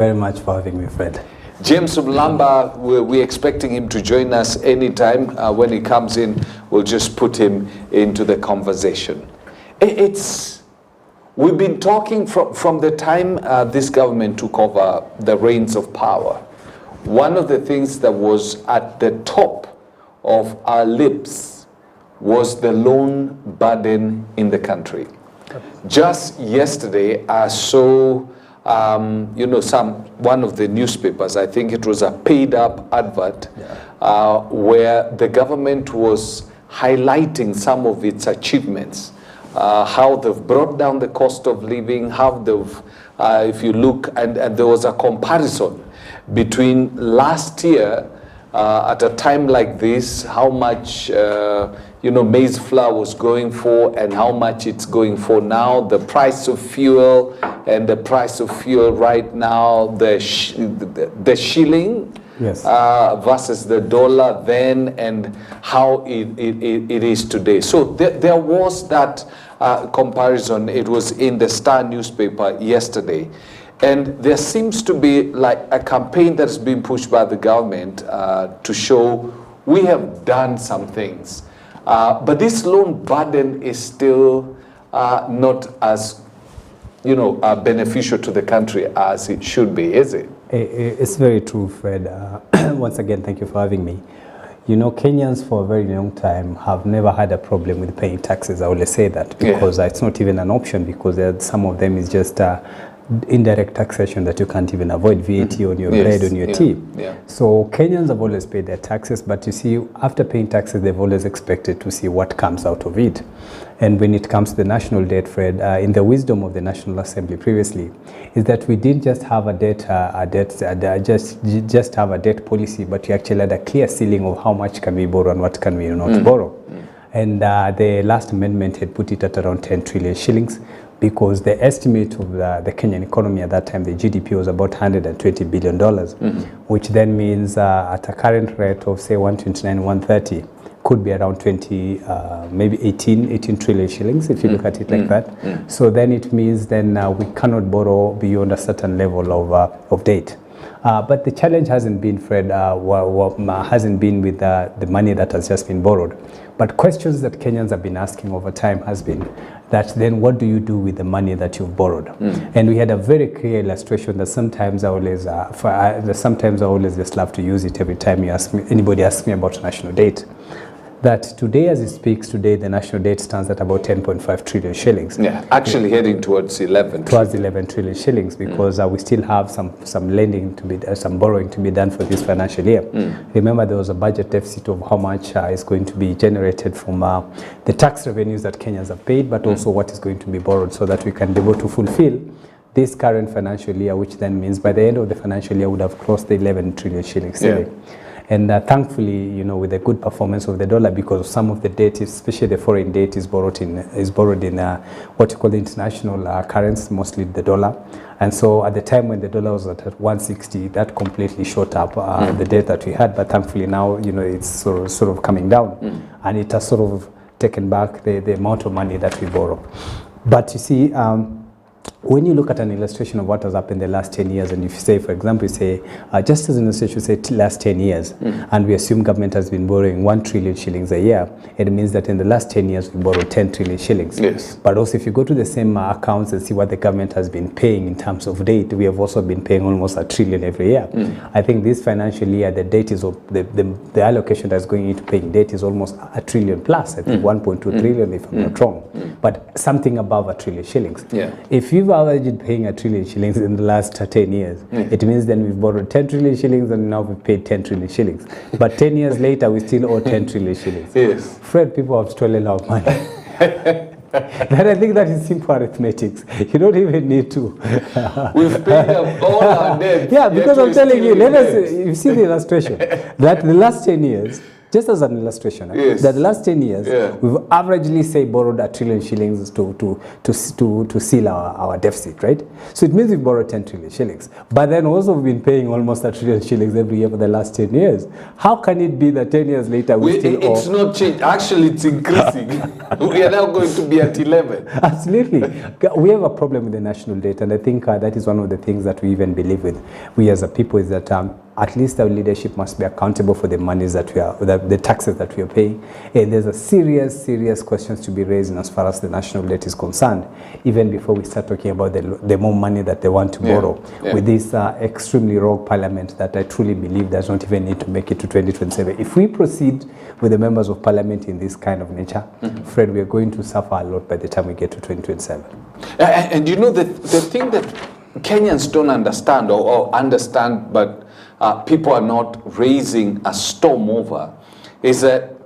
Very much for having me, Fred. James Mlamba, we're expecting him to join us anytime. When he comes in, we'll just put him into the conversation. We've been talking from the time this government took over the reins of power. One of the things that was at the top of our lips was the loan burden in the country. Just yesterday, I saw one of the newspapers, I think it was a paid up advert, where the government was highlighting some of its achievements, how they've brought down the cost of living, how they've, if you look, and there was a comparison between last year at a time like this, how much maize flour was going for and how much it's going for now, the price of fuel and the price of fuel right now, the shilling versus the dollar then and how it is today. So there was that comparison. It was in the Star newspaper yesterday. And there seems to be like a campaign that's been pushed by the government to show we have done some things. But this loan burden is still not as, beneficial to the country as it should be, is it? It's very true, Fred. Once again, thank you for having me. Kenyans for a very long time have never had a problem with paying taxes. I will say that because it's not even an option, because some of them is just indirect taxation that you can't even avoid, VAT on your bread, on your tea. So Kenyans have always paid their taxes, but you see, after paying taxes, they've always expected to see what comes out of it. And when it comes to the national debt, Fred, in the wisdom of the National Assembly previously, is that we didn't just have a debt policy, but we actually had a clear ceiling of how much can we borrow and what can we not borrow. And the last amendment had put it at around 10 trillion shillings, because the estimate of the Kenyan economy at that time, the GDP was about $120 billion, which then means at a current rate of say 129, 130, could be around 20, maybe 18 trillion shillings if you look at it like that. So then it means then we cannot borrow beyond a certain level of debt. But the challenge hasn't been, Fred, hasn't been with the money that has just been borrowed. But questions that Kenyans have been asking over time has been that then what do you do with the money that you've borrowed? And we had a very clear illustration that sometimes I always just love to use it every time anybody asks me about national debt. That today, as it speaks today, the national debt stands at about 10.5 trillion shillings. Yeah, actually heading towards 11. Towards 11 trillion shillings, because we still have some lending to be, some borrowing to be done for this financial year. Remember, there was a budget deficit of how much is going to be generated from the tax revenues that Kenyans have paid, but also what is going to be borrowed, so that we can be able to fulfill this current financial year, which then means by the end of the financial year, we would have crossed the 11 trillion shillings ceiling. And thankfully, with the good performance of the dollar, because some of the debt, especially the foreign debt, is borrowed in what you call the international currency, mostly the dollar. And so at the time when the dollar was at 160, that completely shot up the debt that we had. But thankfully now, it's sort of coming down, and it has sort of taken back the amount of money that we borrow. But you see, when you look at an illustration of what has happened in the last 10 years, and if you say, for example, you say, just as an illustration, say last 10 years, and we assume government has been borrowing 1 trillion shillings a year, it means that in the last 10 years, we borrowed 10 trillion shillings. Yes. But also, if you go to the same accounts and see what the government has been paying in terms of debt, we have also been paying almost $1 trillion every year. I think this financial year, the debt is, the allocation that's going into paying debt is almost $1 trillion plus, I think 1.2 trillion, if I'm not wrong, but something above $1 trillion shillings. If you've averaged paying $1 trillion shillings in the last 10 years, it means then we've borrowed 10 trillion shillings and now we've paid 10 trillion shillings. But 10 years later, we still owe 10 trillion shillings. Yes. Fred, people have stolen our money. Then I think that is simple arithmetics. You don't even need to. We've paid up all our debt. Yeah, because I'm telling you, you see the illustration, that the last 10 years, Just as an illustration, Yes. that the last 10 years, Yeah. we've averagely, say, borrowed 1 trillion shillings to seal our deficit, right? So it means we've borrowed 10 trillion shillings. But then also we've been paying almost 1 trillion shillings every year for the last 10 years. How can it be that 10 years later It's not changed. Actually, it's increasing. We are now going to be at 11. Absolutely. We have a problem with the national debt, and I think that is one of the things that we even believe with, we as a people, is that at least our leadership must be accountable for the monies that we are, the taxes that we are paying. And there's a serious questions to be raised as far as the national debt is concerned, even before we start talking about the more money that they want to borrow. With this extremely rogue parliament that I truly believe does not even need to make it to 2027. If we proceed with the members of parliament in this kind of nature, Fred, we are going to suffer a lot by the time we get to 2027. And you know, the thing that Kenyans don't understand, or understand, but people are not raising a storm over, is that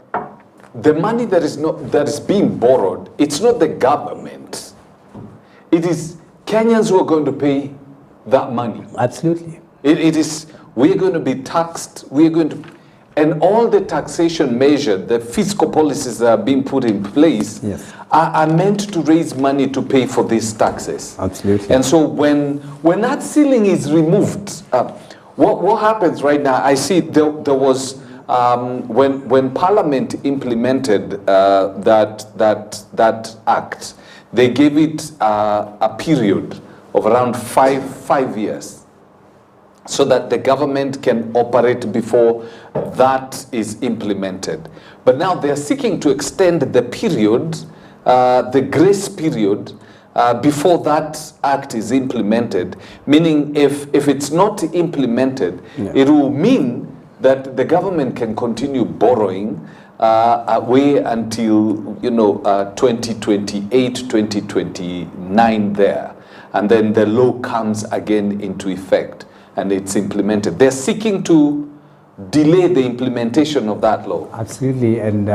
the money that is being borrowed, it's not the government. It is Kenyans who are going to pay that money. Absolutely. It is, we're going to be taxed, we're going to, and all the taxation measures, the fiscal policies that are being put in place, are meant to raise money to pay for these taxes. Absolutely. And so when that ceiling is removed, what happens right now, I see there was, when Parliament implemented that act, they gave it a period of around five years, so that the government can operate before that is implemented. But now they're seeking to extend the period, the grace period, before that act is implemented. Meaning if it's not implemented, it will mean that the government can continue borrowing away until 2028, 2029 there. And then the law comes again into effect and it's implemented. They're seeking to delay the implementation of that law. Absolutely, and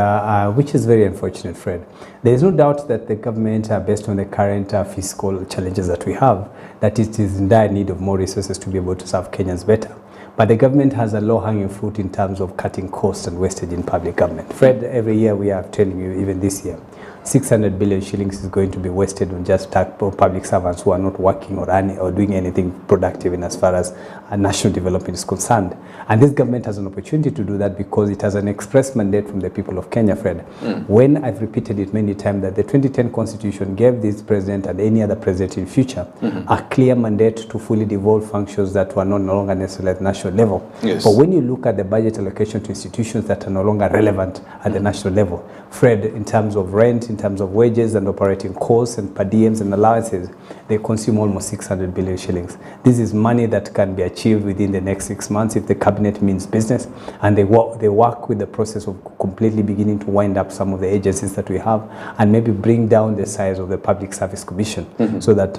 which is very unfortunate, Fred. There is no doubt that the government, based on the current fiscal challenges that we have, that it is in dire need of more resources to be able to serve Kenyans better. But the government has a low-hanging fruit in terms of cutting costs and wastage in public government. Fred, every year we are telling you, even this year, 600 billion shillings is going to be wasted on just public servants who are not working or doing anything productive in as far as national development is concerned. And this government has an opportunity to do that because it has an express mandate from the people of Kenya, Fred. When I've repeated it many times that the 2010 Constitution gave this president and any other president in future a clear mandate to fully devolve functions that were no longer necessarily at national level. Yes. But when you look at the budget allocation to institutions that are no longer relevant at the national level, Fred, in terms of rent, in terms of wages and operating costs and per diems and allowances, they consume almost 600 billion shillings. This is money that can be achieved within the next 6 months if the cabinet means business, and they work with the process of completely beginning to wind up some of the agencies that we have and maybe bring down the size of the Public Service Commission so that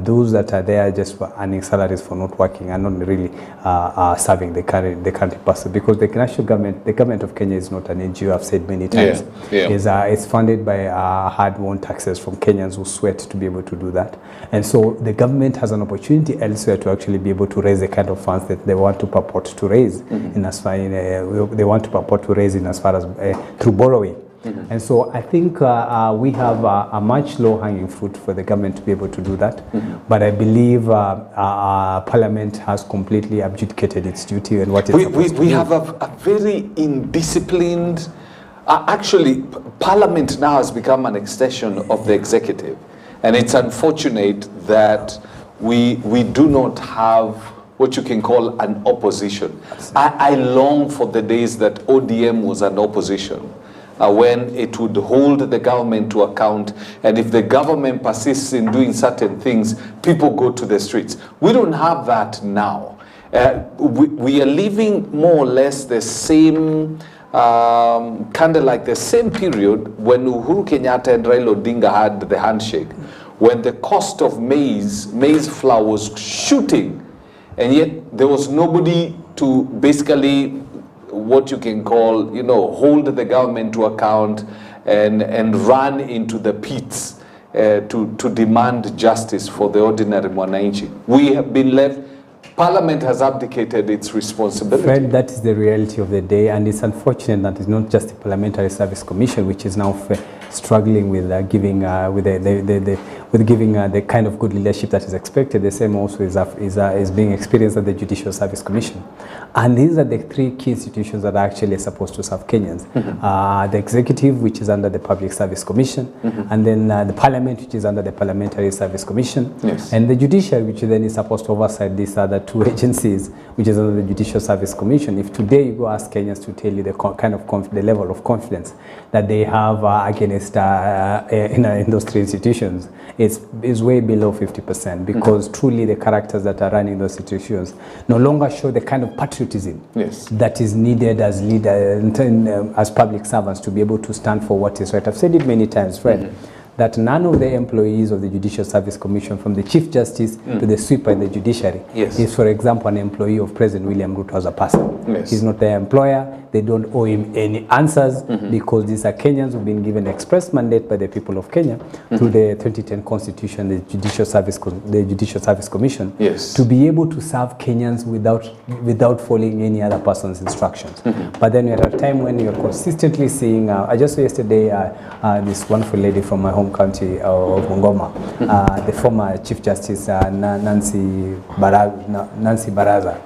those that are there just for earning salaries for not working are not really serving the country person, because the national government, the government of Kenya is not an NGO, I've said many times. It's funded by hard-won taxes from Kenyans who sweat to be able to do that. And so the government has an opportunity elsewhere to actually be able to raise the kind of funds that they want to purport to raise in as far they want to purport to raise in as far as through borrowing. And so I think we have a much low-hanging fruit for the government to be able to do that. But I believe Parliament has completely abdicated its duty and what it's supposed to do. We have a very indisciplined. Actually, Parliament now has become an extension of the executive, and it's unfortunate that we do not have what you can call an opposition. I long for the days that ODM was an opposition, when it would hold the government to account, and if the government persists in doing certain things, people go to the streets. We don't have that now. We are living more or less the same kind of like the same period when Uhuru Kenyatta and Raila Odinga had the handshake, when the cost of maize flour was shooting, and yet there was nobody to basically, what you can call, hold the government to account and run into the pits to demand justice for the ordinary mwananchi. We have been left Parliament has abdicated its responsibility. Fred, that is the reality of the day, and it's unfortunate that it's not just the Parliamentary Service Commission which is now struggling with giving the kind of good leadership that is expected. The same also is being experienced at the Judicial Service Commission, and these are the three key institutions that are actually supposed to serve Kenyans: the executive, which is under the Public Service Commission, and then the Parliament, which is under the Parliamentary Service Commission, and the judiciary, which then is supposed to oversight these other two agencies, which is under the Judicial Service Commission. If today you go ask Kenyans to tell you the kind of the level of confidence that they have against in those three institutions, is way below 50%, because truly the characters that are running those institutions no longer show the kind of patriotism that is needed as leaders, as public servants, to be able to stand for what is right. I've said it many times, Fred, that none of the employees of the Judicial Service Commission, from the Chief Justice to the sweeper in the judiciary, is, for example, an employee of President William Ruto as a person. He's not their employer. They don't owe him any answers, because these are Kenyans who've been given express mandate by the people of Kenya through the 2010 Constitution, the Judicial Service Commission, to be able to serve Kenyans without following any other person's instructions. But then we're at a time when you're consistently seeing, I just saw yesterday this wonderful lady from my home county of Bungoma, the former Chief Justice Nancy Baraza.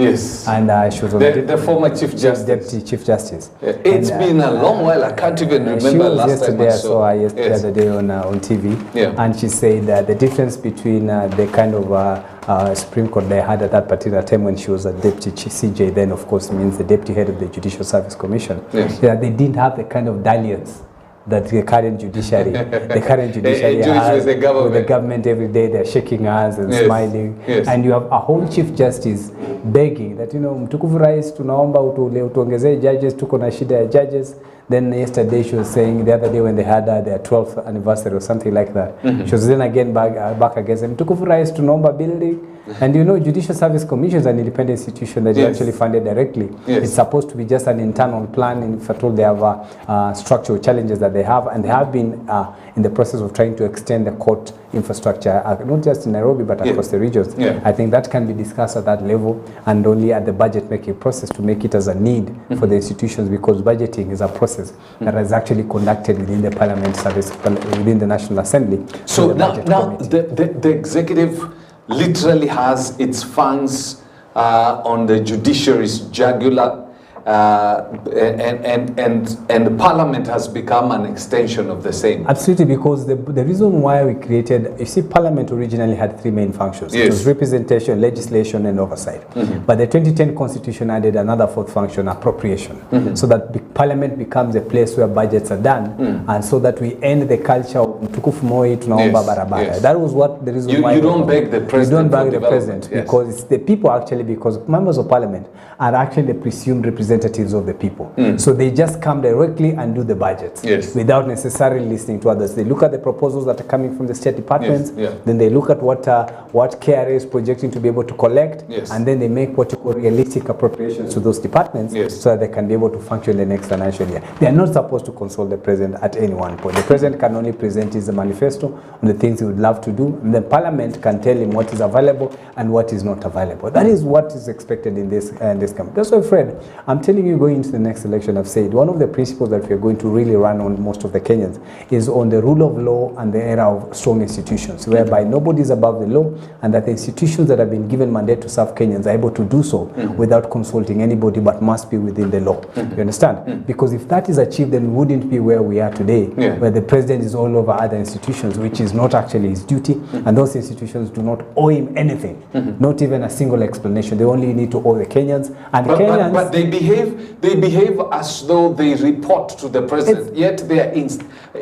And she was on the former Chief Justice. Deputy Chief Justice. It's been a long while. I can't even remember last time I saw her. The other day on TV, and she said that the difference between the kind of Supreme Court they had at that particular time when she was a deputy CJ, then of course means the deputy head of the Judicial Service Commission, that they didn't have the kind of dalliance that the current judiciary, has with the government. Every day they're shaking hands and smiling, and you have a whole Chief Justice begging that, mtukufu rais, tunaomba utuongezee judges, tuko na shida ya judges. Then yesterday she was saying, the other day when they had their 12th anniversary or something like that, she was then again back against them, mtukufu rais, tunaomba building. And Judicial Service Commission is an independent institution that is actually funded directly. It's supposed to be just an internal plan. If at all they have structural challenges that they have, and they have been in the process of trying to extend the court infrastructure, not just in Nairobi, but across the regions. I think that can be discussed at that level, and only at the budget making process to make it as a need for the institutions, because budgeting is a process that is actually conducted within the Parliament Service, within the National Assembly. So now the executive literally has its fangs on the judiciary's jugular, and Parliament has become an extension of the same. Absolutely, because the reason why we created, you see, Parliament originally had three main functions. It was representation, legislation, and oversight. But the 2010 Constitution added another fourth function, appropriation, so that Parliament becomes a place where budgets are done, and so that we end the culture of mtukufu moi tunaomba barabara. That was what the reason why. You don't beg the president. You don't beg the president, because it's the people actually, because members of Parliament are actually the presumed representatives of the people. So they just come directly and do the budgets without necessarily listening to others. They look at the proposals that are coming from the state departments, then they look at what KRA is projecting to be able to collect, and then they make what you call realistic appropriations to those departments so that they can be able to function in the next financial year. They are not supposed to consult the president at any one point. The president can only present his manifesto on the things he would love to do, and the Parliament can tell him what is available and what is not available. That is what is expected in this campaign. That's why, Fred, I'm telling you, going into the next election, I've said one of the principles that we're going to really run on most of the Kenyans is on the rule of law and the era of strong institutions, whereby nobody is above the law, and that the institutions that have been given mandate to serve Kenyans are able to do so without consulting anybody, but must be within the law. You understand? Because if that is achieved, then we wouldn't be where we are today, where the president is all over other institutions, which is not actually his duty, and those institutions do not owe him anything, not even a single explanation. They only need to owe the Kenyans, and Kenyans. But they behave as though they report to the president, yet they are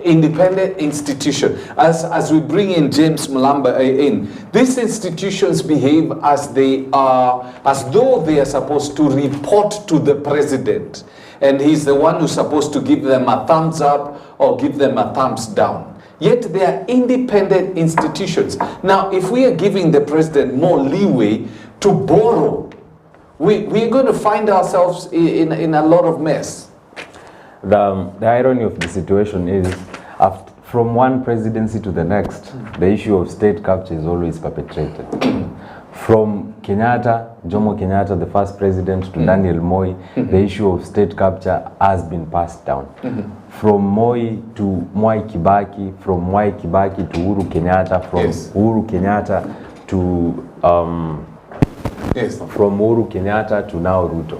independent institution. As we bring in James Mulamba in, these institutions behave as though they are supposed to report to the president, and he's the one who's supposed to give them a thumbs up or give them a thumbs down. Yet they are independent institutions. Now, if we are giving the president more leeway to borrow, we're going to find ourselves in a lot of mess. The irony of the situation is, from one presidency to the next, the issue of state capture is always perpetrated. From Jomo Kenyatta, the first president, to Daniel Moi, the issue of state capture has been passed down. From Moi to Mwai Kibaki, from Mwai Kibaki to Uhuru Kenyatta, from Uhuru Kenyatta to from Uhuru Kenyatta to now Ruto.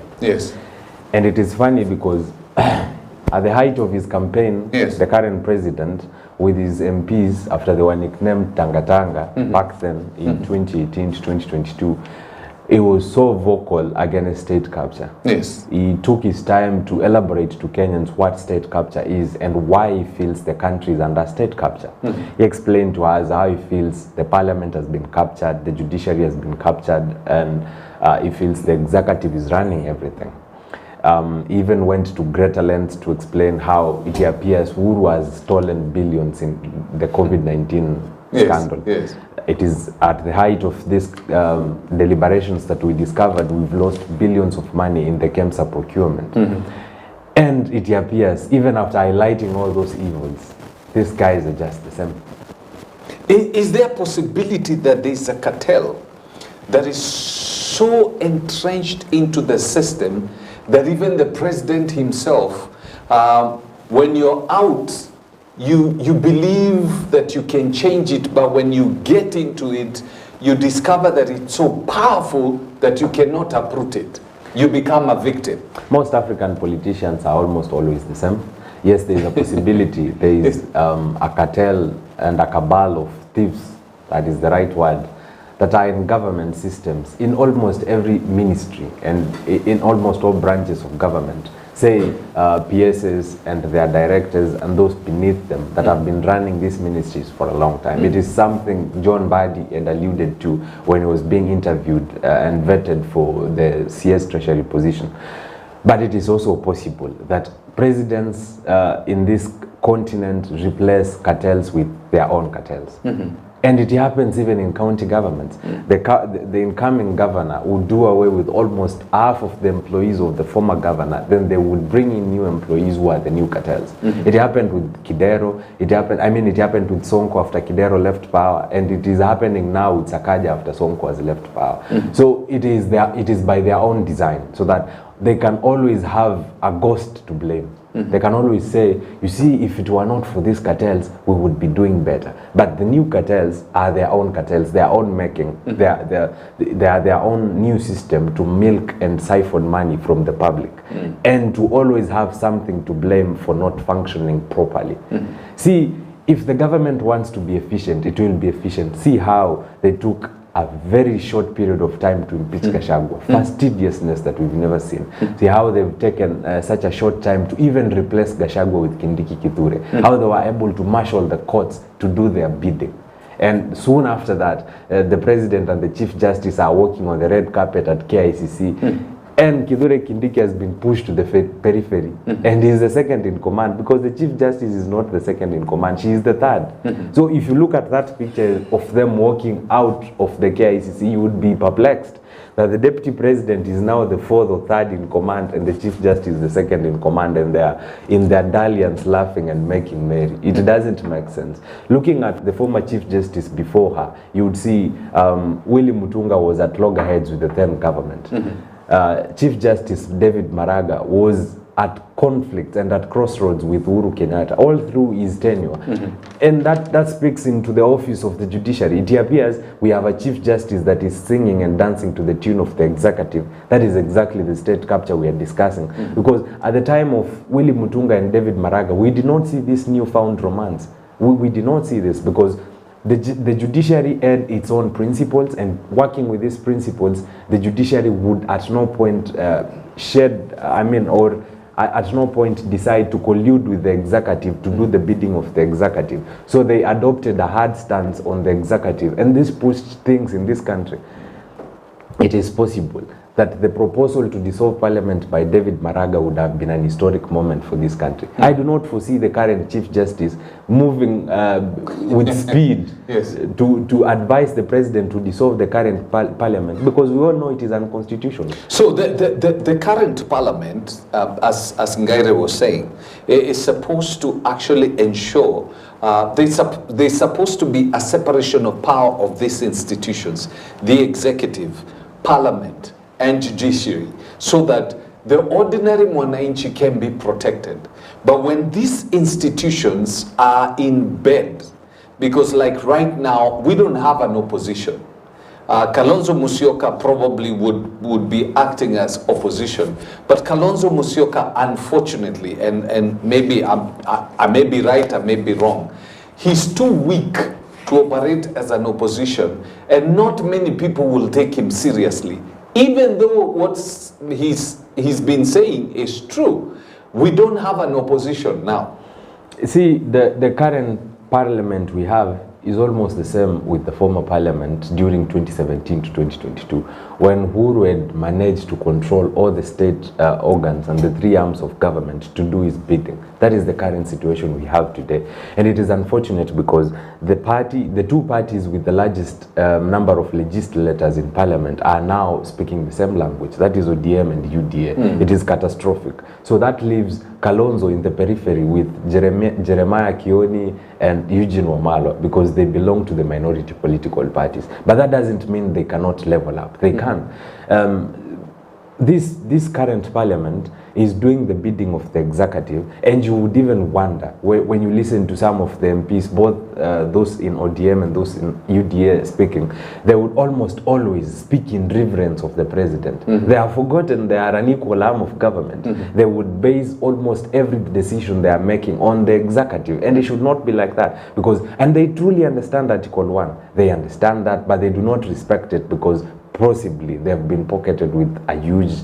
And it is funny because at the height of his campaign, the current president, with his MPs, after they were nicknamed Tanga back then in 2018 to 2022, he was so vocal against state capture. He took his time to elaborate to Kenyans what state capture is and why he feels the country is under state capture. He explained to us how he feels the parliament has been captured, the judiciary has been captured, and he feels the executive is running everything. He even went to greater lengths to explain how it appears Uhuru has stolen billions in the COVID-19 scandal. It is at the height of this deliberations that we discovered we've lost billions of money in the KEMSA procurement. And it appears, even after highlighting all those evils, these guys are just the same. Is there a possibility that there is a cartel that is so entrenched into the system that even the president himself, when you're out, you believe that you can change it, but when you get into it, you discover that it's so powerful that you cannot uproot it. You become a victim. Most African politicians are almost always the same. Yes, there is a possibility. There is a cartel and a cabal of thieves, that is the right word, that are in government systems, in almost every ministry and in almost all branches of government. Say PSs and their directors and those beneath them that have been running these ministries for a long time. It is something John Badi had alluded to when he was being interviewed and vetted for the CS Treasury position. But it is also possible that presidents in this continent replace cartels with their own cartels. And it happens even in county governments. The incoming governor would do away with almost half of the employees of the former governor. Then they would bring in new employees who are the new cartels. It happened with Kidero. It happened with Sonko after Kidero left power, and it is happening now with Sakaja after Sonko has left power. So it is by their own design, so that they can always have a ghost to blame. They can always say, you see, if it were not for these cartels, we would be doing better. But the new cartels are their own cartels, their own making. They are their own new system to milk and siphon money from the public. And to always have something to blame for not functioning properly. See, if the government wants to be efficient, it will be efficient. See how they took a very short period of time to impeach Gachagua. Fastidiousness that we've never seen. See how they've taken such a short time to even replace Gachagua with Kindiki Kithure. How they were able to marshal the courts to do their bidding. And soon after that, the president and the chief justice are walking on the red carpet at KICC. And Kithure Kindiki has been pushed to the periphery. And he is the second in command, because the chief justice is not the second in command, she is the third. So if you look at that picture of them walking out of the KICC, you would be perplexed that the deputy president is now the fourth or third in command and the chief justice is the second in command, and they are in their dalliance laughing and making merry. It doesn't make sense. Looking at the former chief justice before her, you would see Willy Mutunga was at loggerheads with the then government. Chief Justice David Maraga was at conflict and at crossroads with Uhuru Kenyatta all through his tenure. And that speaks into the office of the judiciary. It appears we have a chief justice that is singing and dancing to the tune of the executive. That is exactly the state capture we are discussing. Because at the time of Willy Mutunga and David Maraga, we did not see this newfound romance. We did not see this because the judiciary had its own principles, and working with these principles, the judiciary would at no point at no point decide to collude with the executive to do the bidding of the executive. So they adopted a hard stance on the executive, and this pushed things in this country. It is possible that the proposal to dissolve parliament by David Maraga would have been an historic moment for this country. I do not foresee the current Chief Justice moving with speed to advise the president to dissolve the current parliament, because we all know it is unconstitutional. So the current parliament, as Ngaire was saying, is supposed to actually ensure there's supposed to be a separation of power of these institutions, the executive, parliament, and judiciary, so that the ordinary mwananchi can be protected. But when these institutions are in bed, because like right now, we don't have an opposition. Kalonzo Musyoka probably would be acting as opposition. But Kalonzo Musyoka, unfortunately, and maybe I may be right, I may be wrong, he's too weak to operate as an opposition, and not many people will take him seriously. Even though what he's been saying is true, we don't have an opposition now. See, the current parliament we have is almost the same with the former parliament during 2017 to 2022, when Uhuru had managed to control all the state organs and the three arms of government to do his bidding. That is the current situation we have today. And it is unfortunate because the two parties with the largest number of legislators in parliament are now speaking the same language. That is ODM and UDA. It is catastrophic. So that leaves Kalonzo in the periphery with Jeremiah Kioni and Eugene Wamalwa, because they belong to the minority political parties. But that doesn't mean they cannot level up. They can. This current parliament is doing the bidding of the executive, and you would even wonder when you listen to some of the MPs, both those in ODM and those in UDA speaking, they would almost always speak in reverence of the president. They have forgotten they are an equal arm of government. They would base almost every decision they are making on the executive, and it should not be like that, and they truly understand Article 1. They understand that, but they do not respect it because possibly they have been pocketed with a huge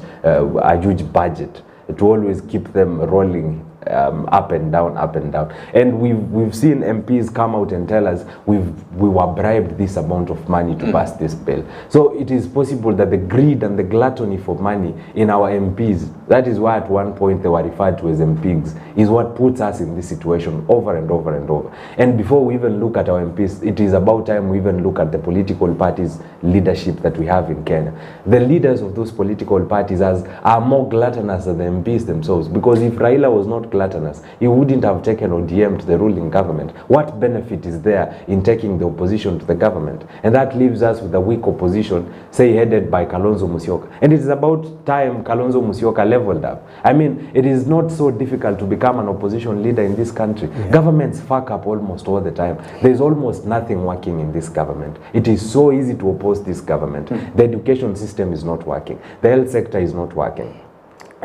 budget to always keep them rolling up and down, up and down. And we've seen MPs come out and tell us we were bribed this amount of money to pass this bill. So it is possible that the greed and the gluttony for money in our MPs, that is why at one point they were referred to as MPs, is what puts us in this situation over and over and over. And before we even look at our MPs, it is about time we even look at the political parties' leadership that we have in Kenya. The leaders of those political parties are more gluttonous than the MPs themselves, because if Raila was not gluttonous, he wouldn't have taken ODM to the ruling government. What benefit is there in taking the opposition to the government? And that leaves us with a weak opposition, say headed by Kalonzo Musyoka. And it is about time Kalonzo Musyoka leveled up. I mean, it is not so difficult to become an opposition leader in this country. Governments fuck up almost all the time. There is almost nothing working in this government. It is so easy to oppose this government. The education system is not working. The health sector is not working.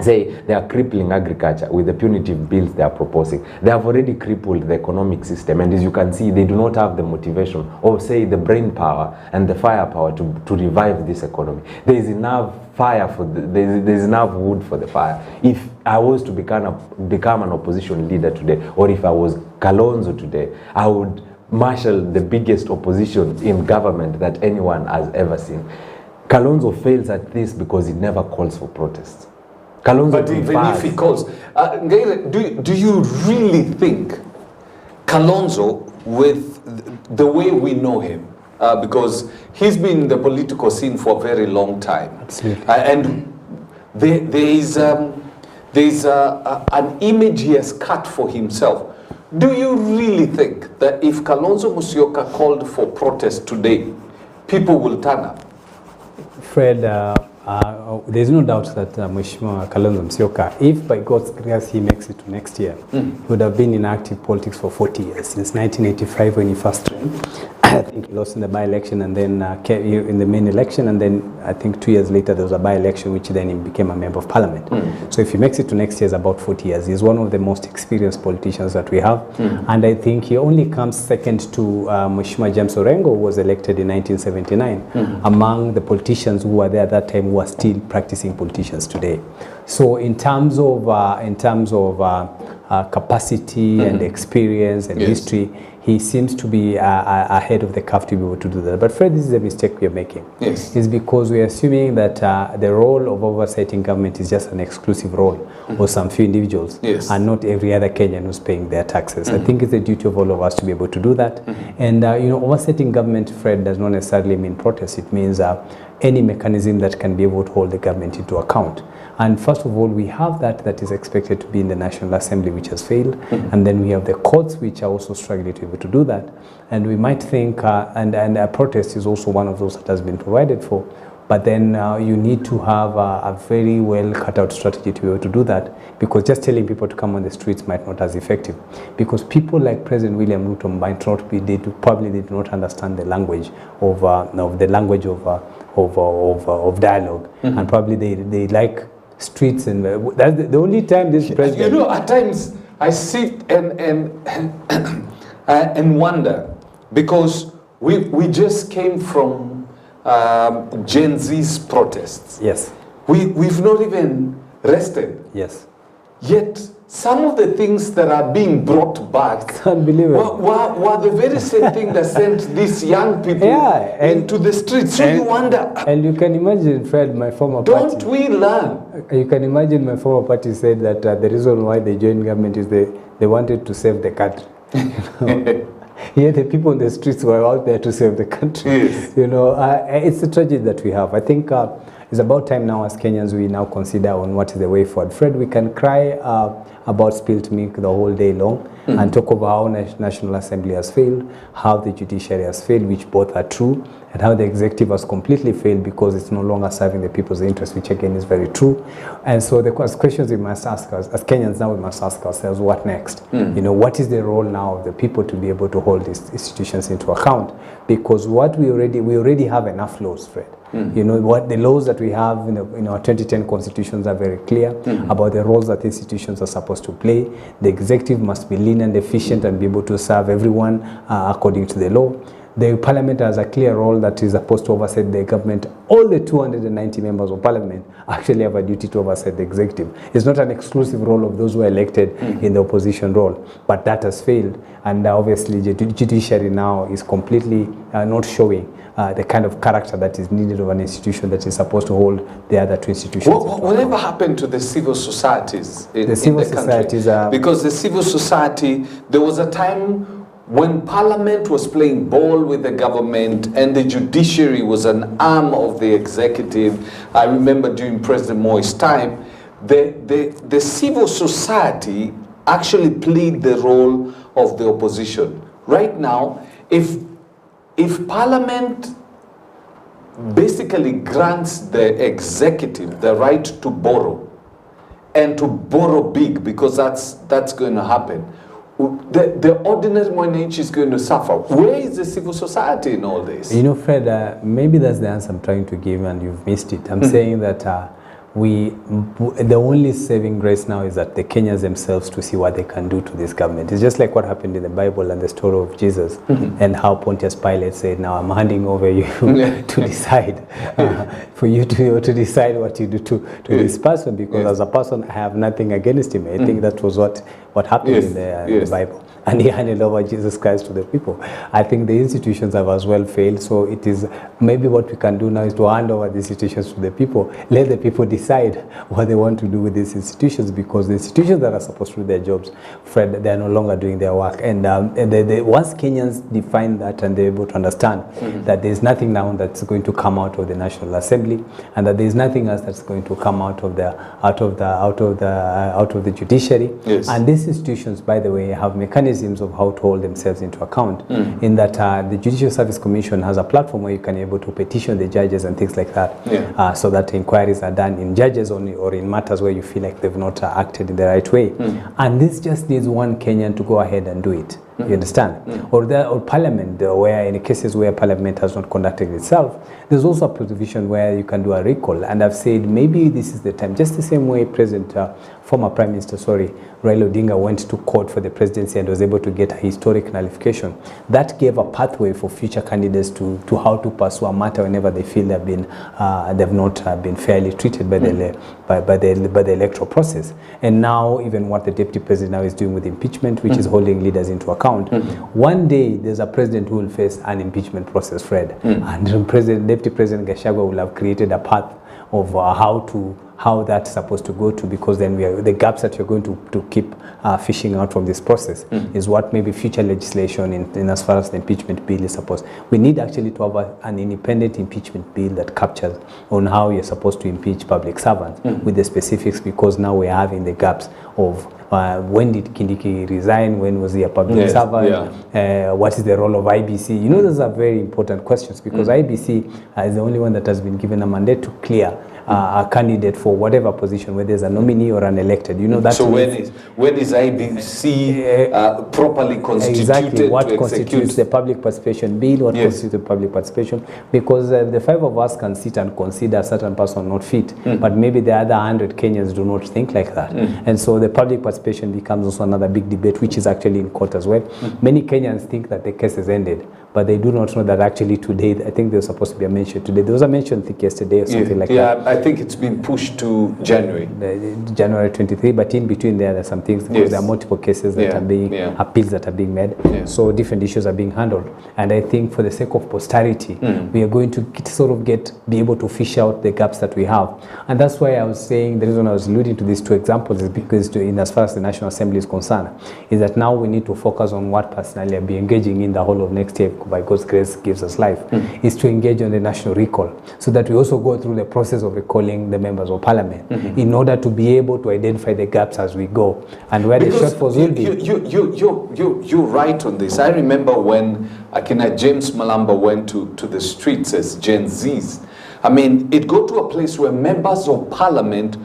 Say they are crippling agriculture with the punitive bills they are proposing. They have already crippled the economic system, and as you can see, they do not have the motivation or say the brain power and the firepower to revive this economy. There is enough fire for there is enough wood for the fire. If I was to become an opposition leader today, or if I was Kalonzo today, I would marshal the biggest opposition in government that anyone has ever seen. Kalonzo fails at this because he never calls for protests. Kalonzo, but even if he calls, do you really think Kalonzo, with the way we know him, because he's been in the political scene for a very long time, and there's an image he has cut for himself. Do you really think that if Kalonzo Musyoka called for protest today, people will turn up? Fred, there's no doubt that Mheshimiwa Kalonzo Musyoka, if by God's grace he makes it to next year, he would have been in active politics for 40 years, since 1985 when he first ran. I think he lost in the by-election and then in the main election, and then I think 2 years later there was a by-election which then he became a member of parliament. So if he makes it to next year, it's about 40 years. He's one of the most experienced politicians that we have, and I think he only comes second to Mheshimiwa James Orengo, who was elected in 1979, among the politicians who were there at that time who are still practicing politicians today. So in terms of capacity and experience and history, he seems to be ahead of the curve to be able to do that. But Fred, this is a mistake we are making. Yes. It's because we are assuming that the role of oversight in government is just an exclusive role of some few individuals, and not every other Kenyan who's paying their taxes. I think it's the duty of all of us to be able to do that. And you know, oversight in government, Fred, does not necessarily mean protest. It means any mechanism that can be able to hold the government into account. And first of all, we have that is expected to be in the National Assembly, which has failed. And then we have the courts, which are also struggling to be able to do that. And we might think, and a protest is also one of those that has been provided for. But then you need to have a very well cut out strategy to be able to do that, because just telling people to come on the streets might not be as effective. Because people like President William Ruto might not be, probably did not understand the language of dialogue, and probably they like streets, and that's the only time this president. You know, at times I sit and wonder, because we just came from Gen Z's protests. Yes. We've not even rested. Yes. Yet some of the things that are being brought back It's unbelievable. were the very same thing that sent these young people into the streets. So you wonder. And you can imagine, Fred, my former don't party. We learn? You can imagine my former party said that the reason why they joined government is they wanted to save the country. Yeah, the people on the streets were out there to save the country. Yes. You know, it's a tragedy that we have. I think it's about time now, as Kenyans, we now consider on what is the way forward. Fred, we can cry about spilt milk the whole day long and talk about how National Assembly has failed, how the judiciary has failed, which both are true, and how the executive has completely failed because it's no longer serving the people's interest, which again is very true. And so the questions we must ask us, as Kenyans now, we must ask ourselves, what next? You know, what is the role now of the people to be able to hold these institutions into account? Because what we already have enough laws, Fred. You know, what the laws that we have in our 2010 constitutions are very clear about the roles that institutions are supposed to play. The executive must be lean and efficient and be able to serve everyone according to the law. The parliament has a clear role that is supposed to oversee the government. All the 290 members of parliament actually have a duty to oversee the executive. It's not an exclusive role of those who are elected in the opposition role, but that has failed. And obviously the judiciary now is completely not showing the kind of character that is needed of an institution that is supposed to hold the other two institutions. Whatever happened to the civil societies in the societies country? Because the civil society, there was a time when Parliament was playing ball with the government and the judiciary was an arm of the executive. I remember during President Moi's time, the civil society actually played the role of the opposition. Right now, if Parliament basically grants the executive the right to borrow, and to borrow big, because that's going to happen, the ordinary monarch is going to suffer. Where is the civil society in all this? You know, Fred, maybe that's the answer I'm trying to give and you've missed it. I'm saying that the only saving grace now is that the Kenyans themselves to see what they can do to this government. It's just like what happened in the Bible and the story of Jesus and how Pontius Pilate said, now I'm handing over you to decide, for you to decide what you do to this person, because as a person I have nothing against him. I think that was what happened in the Bible. And he handed over Jesus Christ to the people. I think the institutions have as well failed, so it is maybe what we can do now is to hand over the institutions to the people. Let the people decide what they want to do with these institutions, because the institutions that are supposed to do their jobs, Fred, they are no longer doing their work. And once Kenyans define that and they're able to understand that there's nothing now that's going to come out of the National Assembly, and that there's nothing else that's going to come out of the judiciary. And these institutions, by the way, have mechanisms of how to hold themselves into account, in that the Judicial Service Commission has a platform where you can be able to petition the judges and things like that, so that inquiries are done in judges only or in matters where you feel like they've not acted in the right way. And this just needs one Kenyan to go ahead and do it. You understand? Or Parliament, where in cases where Parliament has not conducted itself, there's also a provision where you can do a recall. And I've said maybe this is the time, just the same way President former Prime Minister, Raila Odinga went to court for the presidency and was able to get a historic nullification. That gave a pathway for future candidates to how to pursue a matter whenever they feel they've not been fairly treated by the electoral process. And now, even what the deputy president now is doing with impeachment, which is holding leaders into account. One day, there's a president who will face an impeachment process, Fred, and Deputy President Gachagua will have created a path of how that's supposed to go to, because then the gaps that you're going to keep fishing out from this process is what maybe future legislation in as far as the impeachment bill is supposed. We need actually to have an independent impeachment bill that captures on how you're supposed to impeach public servants with the specifics, because now we're having the gaps of when did Kindiki resign, when was he a public servant, what is the role of IBC? You know, those are very important questions, because IBC is the only one that has been given a mandate to clear a candidate for whatever position, whether it's a nominee or an elected. You know that. So when is IBC properly constituted? Exactly. What to constitutes the public participation bill? What constitutes the public participation? Because the five of us can sit and consider a certain person not fit, but maybe the other 100 Kenyans do not think like that, and so the public participation becomes also another big debate, which is actually in court as well. Many Kenyans think that the case is ended, but they do not know that actually today, I think there's supposed to be a mention today. There was a mention, I think, yesterday or something like that. Yeah, I think it's been pushed to January. January 23, but in between there are some things, because there are multiple cases that are being, appeals that are being made. So different issues are being handled. And I think for the sake of posterity, we are going to be able to fish out the gaps that we have. And that's why I was saying, the reason I was alluding to these two examples is because as far as the National Assembly is concerned, is that now we need to focus on what personally I'll be engaging in the whole of next year, by God's grace gives us life, is to engage on the national recall, so that we also go through the process of recalling the members of parliament in order to be able to identify the gaps as we go and where the shortfalls will be. You're right on this. I remember when Akina James Malamba went to the streets as Gen Zs. I mean, it got to a place where members of parliament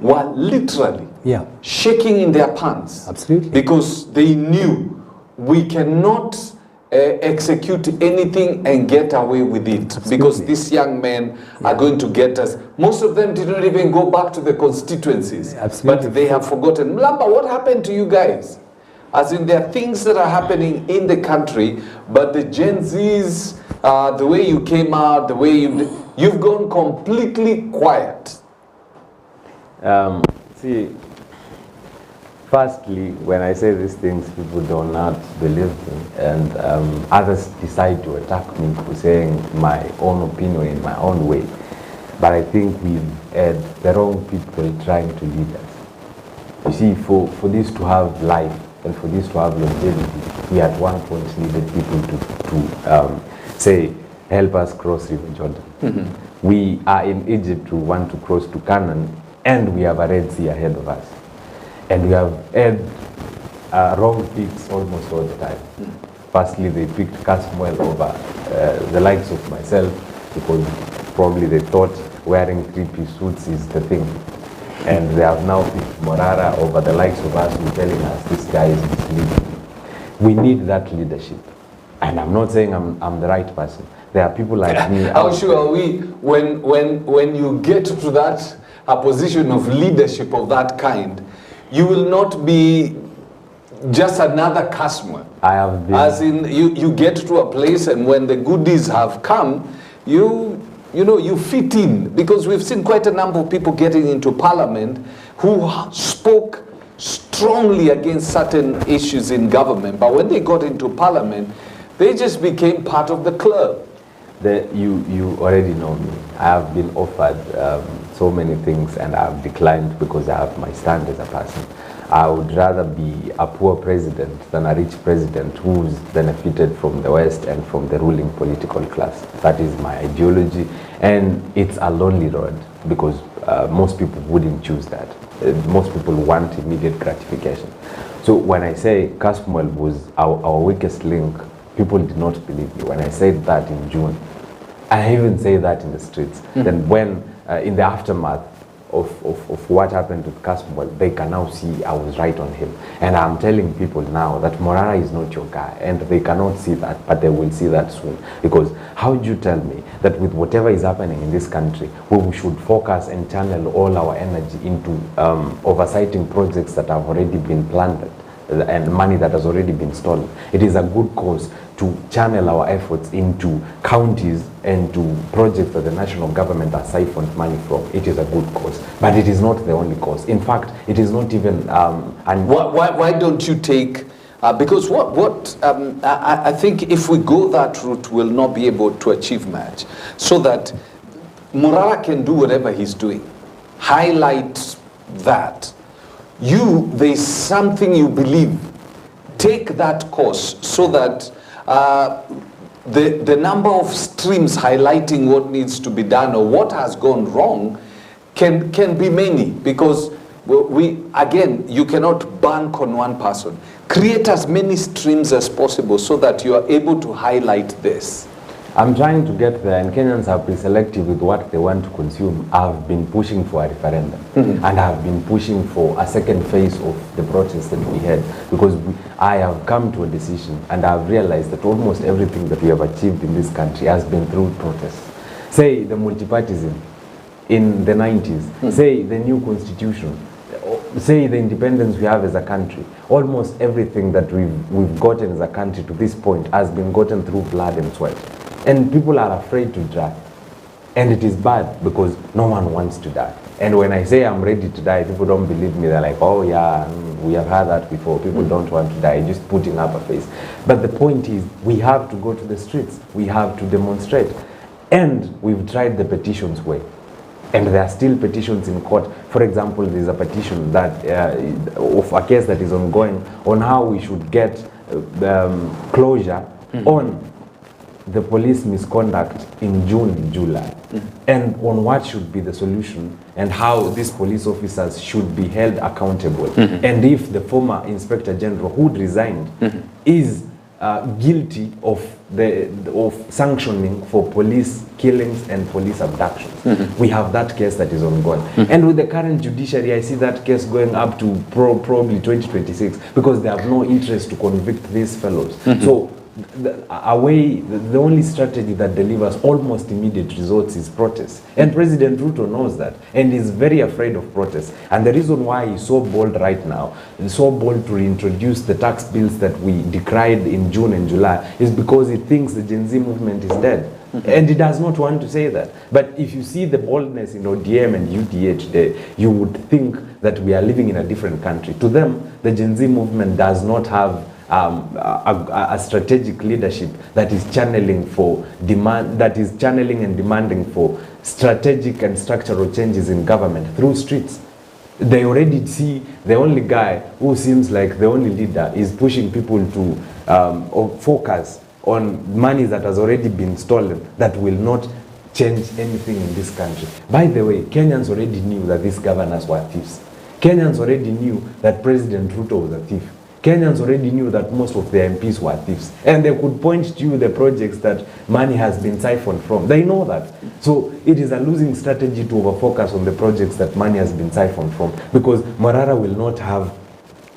were literally shaking in their pants. Absolutely. Because they knew we cannot execute anything and get away with it. Absolutely. Because these young men are going to get us. Most of them did not even go back to the constituencies. But they have forgotten. Malamba, what happened to you guys? As in, there are things that are happening in the country, but the Gen Zs, the way you came out, the way you've gone completely quiet. See, firstly, when I say these things, people do not believe me, and others decide to attack me for saying my own opinion in my own way. But I think we've had the wrong people trying to lead us. You see, for this to have life and for this to have longevity, we at one point needed people to say, help us cross River Jordan. We are in Egypt, we want to cross to Canaan, and we have a Red Sea ahead of us. And we have had wrong picks almost all the time. Firstly, they picked Casmuel over the likes of myself, because probably they thought wearing three-piece suits is the thing. And they have now picked Morara over the likes of us, who are telling us this guy is misleading. We need that leadership. And I'm not saying I'm the right person. There are people like me. How sure are we when you get to that a position of leadership of that kind, you will not be just another customer? I have been. As in, you get to a place, and when the goodies have come, you fit in. Because we've seen quite a number of people getting into parliament who spoke strongly against certain issues in government, but when they got into parliament, they just became part of the club. You already know me. I have been offered so many things, and I have declined because I have my stand as a person. I would rather be a poor president than a rich president who's benefited from the West and from the ruling political class. That is my ideology, and it's a lonely road, because most people wouldn't choose that. Most people want immediate gratification. So when I say Casmuel was our weakest link, people did not believe me. When I said that in June, I even say that in the streets. Then when, in the aftermath of what happened with Kasmuel, they can now see I was right on him. And I'm telling people now that Morara is not your guy, and they cannot see that, but they will see that soon. Because how would you tell me that with whatever is happening in this country, we should focus and channel all our energy into oversighting projects that have already been planted and money that has already been stolen? It is a good cause to channel our efforts into counties and to projects that the national government has siphoned money from. It is a good cause, but it is not the only cause. In fact, it is not even. Why don't you take? Because I think if we go that route, we'll not be able to achieve much. So that Morara can do whatever he's doing, highlight that. There's something you believe. Take that course so that the number of streams highlighting what needs to be done or what has gone wrong can be many, because again, you cannot bank on one person. Create as many streams as possible so that you are able to highlight this. I'm trying to get there, and Kenyans are pre-selective with what they want to consume. I've been pushing for a referendum, and I've been pushing for a second phase of the protest that we had, because I have come to a decision, and I've realized that almost everything that we have achieved in this country has been through protests. Say the multipartism in the 90s, say the new constitution, say the independence we have as a country. Almost everything that we've gotten as a country to this point has been gotten through blood and sweat. And people are afraid to die. And it is bad because no one wants to die. And when I say I'm ready to die, people don't believe me. They're like, oh yeah, we have had that before. People don't want to die, just putting up a face. But the point is, we have to go to the streets. We have to demonstrate. And we've tried the petitions way. And there are still petitions in court. For example, there's a petition that of a case that is ongoing on how we should get closure on the police misconduct in June and July, and on what should be the solution and how these police officers should be held accountable. And if the former Inspector General who resigned is guilty of sanctioning for police killings and police abductions. We have that case that is ongoing. And with the current judiciary, I see that case going up to probably 2026, because they have no interest to convict these fellows. So the only strategy that delivers almost immediate results is protest. And President Ruto knows that, and is very afraid of protest. And the reason why he's so bold right now, he's so bold to reintroduce the tax bills that we decried in June and July, is because he thinks the Gen Z movement is dead. And he does not want to say that. But if you see the boldness in ODM and UDA today, you would think that we are living in a different country. To them, the Gen Z movement does not have a strategic leadership that is channeling and demanding for strategic and structural changes in government through streets. They already see the only guy who seems like the only leader is pushing people to focus on money that has already been stolen, that will not change anything in this country. By the way, Kenyans already knew that these governors were thieves. Kenyans already knew that President Ruto was a thief. Kenyans already knew that most of their MPs were thieves. And they could point to you the projects that money has been siphoned from. They know that. So it is a losing strategy to overfocus on the projects that money has been siphoned from, because Morara will not have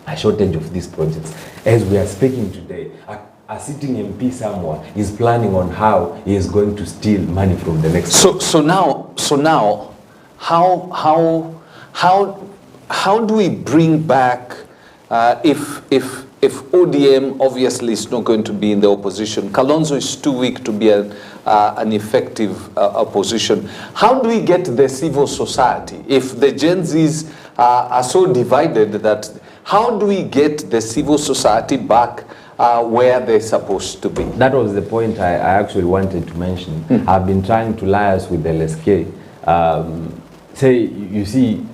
a shortage of these projects. As we are speaking today, a sitting MP somewhere is planning on how he is going to steal money from the next. So now, how do we bring back? If ODM obviously is not going to be in the opposition, Kalonzo is too weak to be an effective opposition. How do we get the civil society? If the Gen Zs are so divided, that how do we get the civil society back where they're supposed to be? That was the point I actually wanted to mention. I've been trying to liaise with the LSK. You see,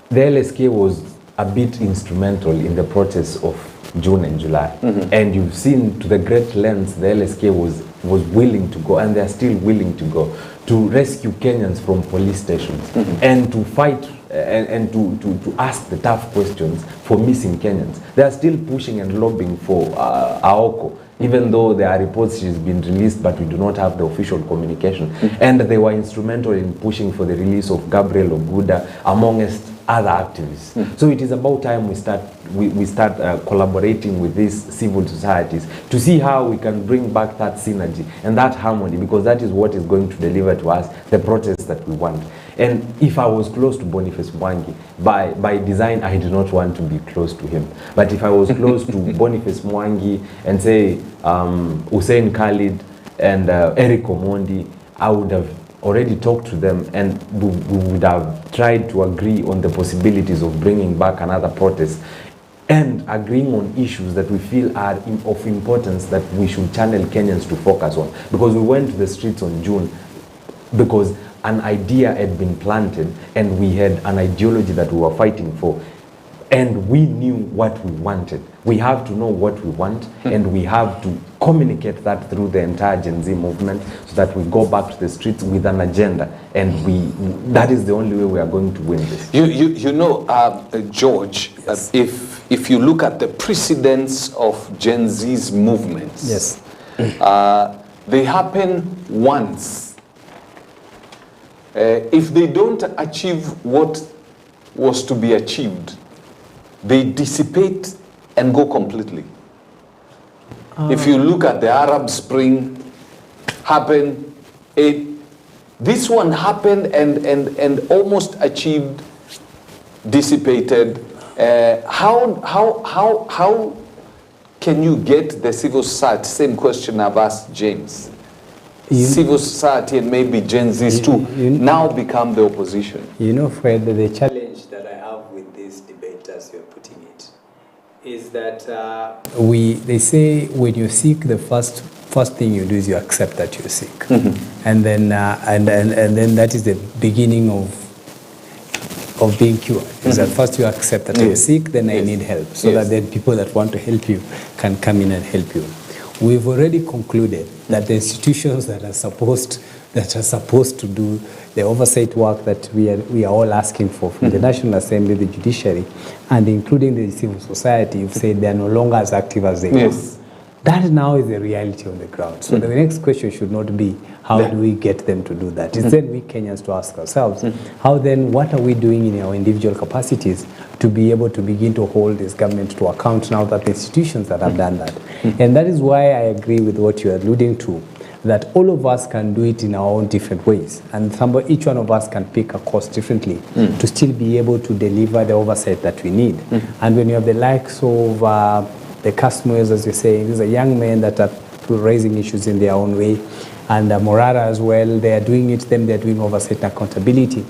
the LSK was a bit instrumental in the protests of June and July. And you've seen to the great lengths the LSK was willing to go, and they're still willing to go, to rescue Kenyans from police stations and to fight and to ask the tough questions for missing Kenyans. They are still pushing and lobbying for Aoko even though there are reports she's been released, but we do not have the official communication. And they were instrumental in pushing for the release of Gabriel Oguda, amongst other activists. So it is about time we start collaborating with these civil societies to see how we can bring back that synergy and that harmony, because that is what is going to deliver to us the protest that we want. And if I was close to Boniface Mwangi, by design, I do not want to be close to him. But if I was close to Boniface Mwangi and say Hussein Khalid and Eric Omondi, I would have already talked to them, and we would have tried to agree on the possibilities of bringing back another protest and agreeing on issues that we feel are of importance that we should channel Kenyans to focus on. Because we went to the streets on June because an idea had been planted and we had an ideology that we were fighting for. And we knew what we wanted. We have to know what we want, and we have to communicate that through the entire Gen Z movement so that we go back to the streets with an agenda. And that is the only way we are going to win this. You know, George, yes. If you look at the precedents of Gen Z's movements, yes, they happen once. If they don't achieve what was to be achieved, they dissipate and go completely. If you look at the Arab Spring, this one happened and almost achieved, dissipated. How can you get the civil society? Same question I've asked James. Civil society and maybe Gen Zs too now become the opposition. You know, Fred, the challenge that I have with this debate, as you're putting it, is that they say when you're sick, the first thing you do is you accept that you're sick, and then and then that is the beginning of being cured. Is that first you accept that I'm sick, then I need help, so that then people that want to help you can come in and help you. We've already concluded that the institutions that are supposed to do the oversight work that we are all asking for, from the National Assembly, the judiciary, and including the civil society, you've said they are no longer as active as they were. That now is the reality on the ground. So the next question should not be how do we get them to do that. Instead, we Kenyans to ask ourselves, how then, what are we doing in our individual capacities to be able to begin to hold this government to account now that the institutions that have done that. And that is why I agree with what you're alluding to, that all of us can do it in our own different ways. And each one of us can pick a course differently to still be able to deliver the oversight that we need. And when you have the likes of the customers, as you say, these are young men that are raising issues in their own way, and Morara as well, they are doing it, then they're doing oversight and accountability.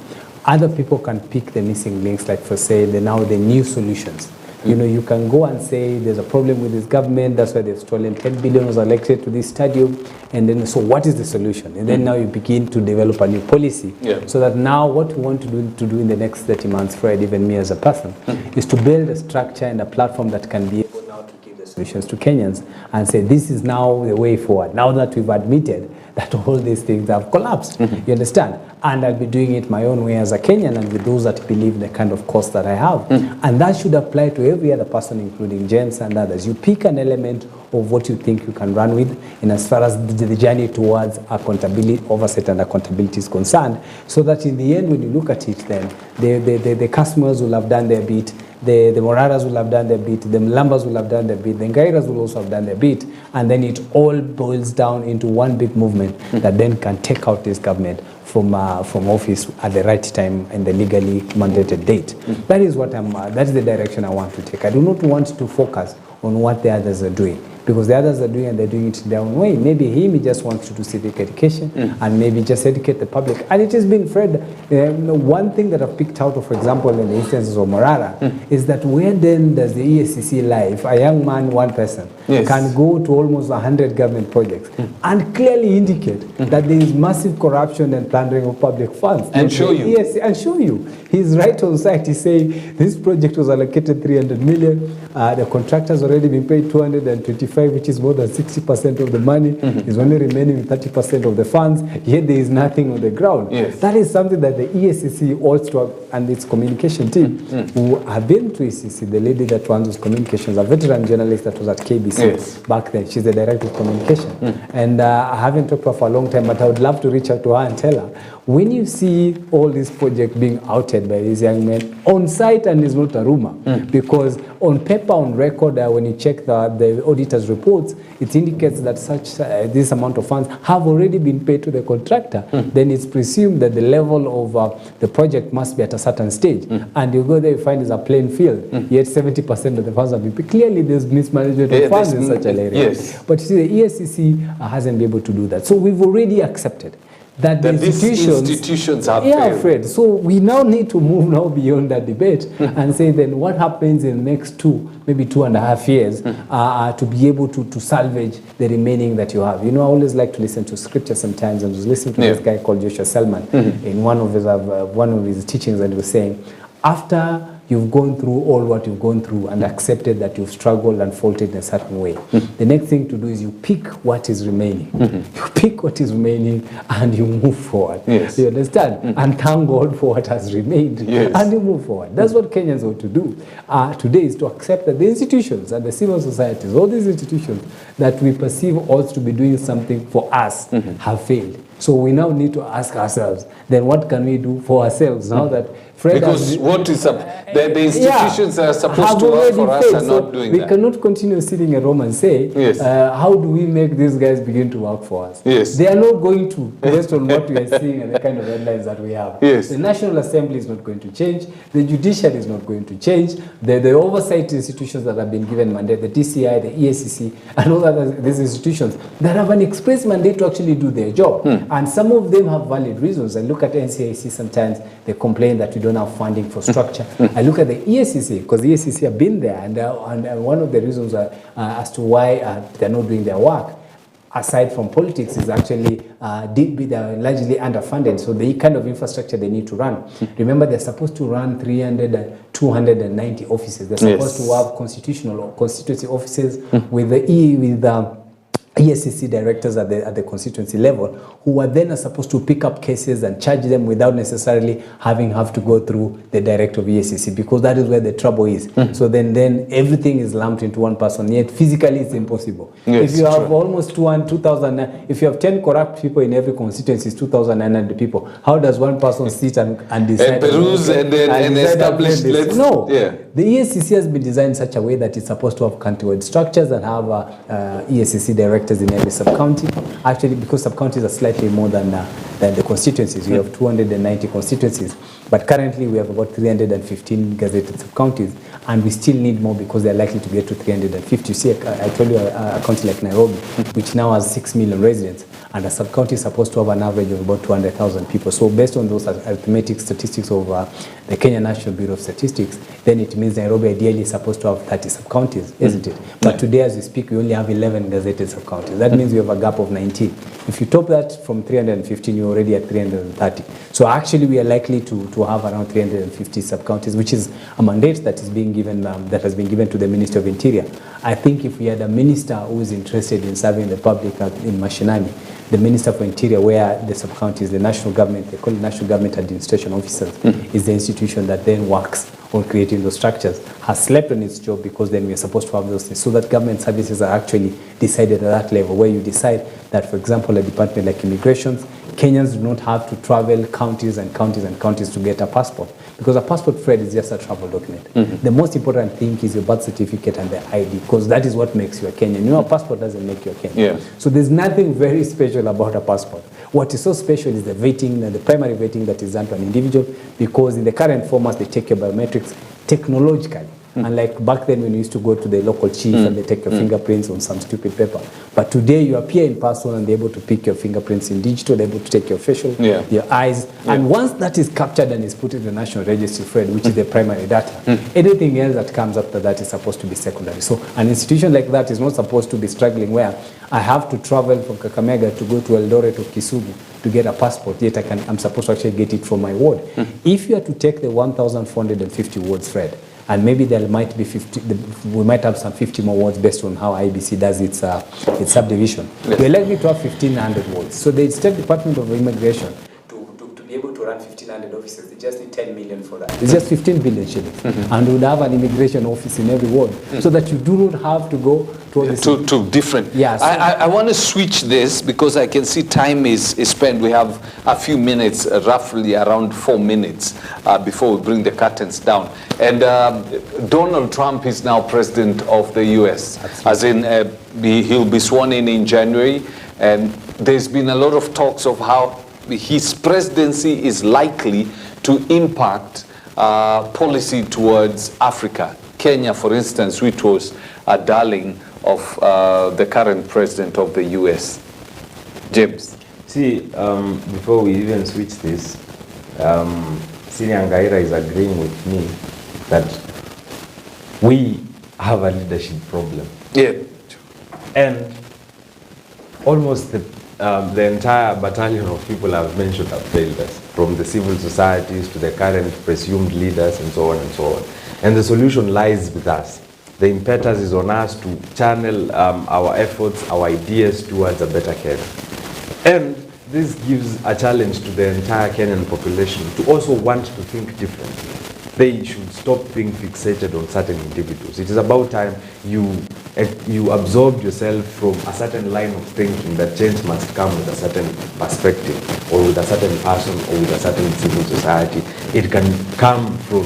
Other people can pick the missing links, like for say, the new solutions. You know, you can go and say there's a problem with this government, that's why they've stolen 10 billion was elected to this stadium, and then so what is the solution? And then now you begin to develop a new policy, so that now what we want to do in the next 30 months, Fred, even me as a person, is to build a structure and a platform that can be able now to give the solutions to Kenyans and say this is now the way forward, now that we've admitted that all these things have collapsed. You understand? And I'll be doing it my own way as a Kenyan and with those that believe in the kind of course that I have. And that should apply to every other person, including James and others. You pick an element of what you think you can run with, and as far as the journey towards accountability, oversight and accountability is concerned, so that in the end, when you look at it, then the customers will have done their bit, the Moraras will have done their bit, the Mlambas will have done their bit, the Ngairas will also have done their bit, and then it all boils down into one big movement that then can take out this government from office at the right time and the legally mandated date. That is what that's the direction I want to take. I do not want to focus on what the others are doing, because the others are doing and they're doing it their own way. Maybe he just wants to do civic education and maybe just educate the public. And it has been, Fred, one thing that I've picked out of, for example, in the instances of Morara, is that where then does the EACC live, a young man, one person, can go to almost 100 government projects and clearly indicate that there is massive corruption and plundering of public funds. And show you. Yes, and show you. He's right on site. He's saying this project was allocated 300 million. The contractor's already been paid 225. 2025, which is more than 60% of the money, is only remaining 30% of the funds, yet there is nothing on the ground. Yes. That is something that the EACC also and its communication team, who have been to ECC, the lady that runs communications, a veteran journalist that was at KBC back then. She's the director of communication. And I haven't talked to her for a long time, but I would love to reach out to her and tell her, when you see all these projects being outed by these young men on site, and it's not a rumor, because on paper, on record, when you check the auditor's reports, it indicates that such this amount of funds have already been paid to the contractor. Then it's presumed that the level of the project must be at a certain stage. And you go there, you find it's a plain field, yet 70% of the funds have been paid. Clearly, there's mismanagement of funds in such an area. Yes. But you see, the ESCC hasn't been able to do that. So we've already accepted that the these institutions have failed. Fred. So we now need to move now beyond that debate and say, then what happens in the next maybe 2.5 years to be able to salvage the remaining that you have. You know, I always like to listen to scripture sometimes, and I was listening to this guy called Joshua Selman in one of his teachings, and he was saying, after you've gone through all what you've gone through and accepted that you've struggled and faltered in a certain way, the next thing to do is you pick what is remaining. You pick what is remaining and you move forward. Yes. You understand? And thank God for what has remained. Yes. And you move forward. That's what Kenyans ought to do today, is to accept that the institutions and the civil societies, all these institutions that we perceive ought to be doing something for us, have failed. So we now need to ask ourselves, then what can we do for ourselves now that Fred because what is the institutions that are supposed to work for us are not doing that. We cannot continue sitting at home and say, how do we make these guys begin to work for us? Yes. They are not going to, based on what we are seeing and the kind of headlines that we have. Yes. The National Assembly is not going to change. The judiciary is not going to change. The oversight institutions that have been given mandate, the DCI, the EACC, and all these institutions that have an express mandate to actually do their job. And some of them have valid reasons. I look at NCIC sometimes, they complain that we don't have funding for structure. I look at the EACC, because the EACC have been there, and one of the reasons as to why they're not doing their work, aside from politics, is actually they're largely underfunded. So the kind of infrastructure they need to run. Remember, they're supposed to run 290 offices. They're supposed to have constituency offices with the ESCC directors at the constituency level, who are then supposed to pick up cases and charge them without necessarily having to go through the director of ESCC, because that is where the trouble is. So then everything is lumped into one person, yet physically it's impossible. Yes, if you have almost 2,000, if you have 10 corrupt people in every constituency, it's 2,900 people. How does one person sit and decide? And peruse and establish this? No. The ESCC has been designed in such a way that it's supposed to have county-wide structures and have ESCC directors in every sub-county. Actually, because sub-counties are slightly more than the constituencies. We have 290 constituencies, but currently we have about 315 gazetted sub-counties, and we still need more because they're likely to get to 350. You see, I told you a county like Nairobi, which now has 6 million residents, and a sub-county is supposed to have an average of about 200,000 people. So based on those arithmetic statistics of the Kenya National Bureau of Statistics, then it means Nairobi ideally is supposed to have 30 sub-counties, isn't it? But today, as we speak, we only have 11 gazetted sub-counties. That means we have a gap of 19. If you top that from 315, you're already at 330. So actually, we are likely to have around 350 sub-counties, which is a mandate that is being given, that has been given to the Minister of Interior. I think if we had a minister who is interested in serving the public in Mashinani, the Minister for Interior, where the sub-counties, the national government, they call it National Government Administration Officers, is the institution that then works on creating those structures, has slept on its job, because then we're supposed to have those things, so that government services are actually decided at that level, where you decide that, for example, a department like immigration, Kenyans do not have to travel counties and counties and counties to get a passport, because a passport, Fred, is just a travel document. The most important thing is your birth certificate and the ID, because that is what makes you a Kenyan. You know, a passport doesn't make you a Kenyan. So there's nothing very special about a passport. What is so special is the vetting, the primary vetting that is done to an individual, because in the current format, they take your biometrics technologically. Unlike back then when you used to go to the local chief and they take your fingerprints on some stupid paper. But today you appear in person and they're able to pick your fingerprints in digital, they're able to take your facial, your eyes. And once that is captured and is put in the National Registry, Fred, which is the primary data, anything else that comes after that is supposed to be secondary. So an institution like that is not supposed to be struggling where I have to travel from Kakamega to go to Eldoret or Kisumu to get a passport, yet I'm supposed to actually get it from my ward. If you are to take the 1,450 wards, Fred, and maybe there might be 50. We might have some 50 more wards based on how IBC does its subdivision. Yes. We're likely to have 1,500 wards. So the State Department of Immigration, to be able to run 1,500 offices, they just need 10 million for that. It's just 15 billion shillings, and would have an immigration office in every ward, so that you do not have to go to different. Yes. I want to switch this because I can see time is spent. We have a few minutes, roughly around 4 minutes before we bring the curtains down. And Donald Trump is now president of the U.S. As in, he'll be sworn in January, and there's been a lot of talks of how his presidency is likely to impact policy towards Africa. Kenya, for instance, which was a darling of the current president of the U.S. James. See, before we even switch this, Senior Ngaira is agreeing with me that we have a leadership problem. Yeah. And almost the entire battalion of people I've mentioned have failed us, from the civil societies to the current presumed leaders and so on and so on. And the solution lies with us. The impetus is on us to channel our efforts, our ideas towards a better Kenya. And this gives a challenge to the entire Kenyan population to also want to think differently. They should stop being fixated on certain individuals. It is about time you absorb yourself from a certain line of thinking that change must come with a certain perspective, or with a certain person, or with a certain civil society. It can come from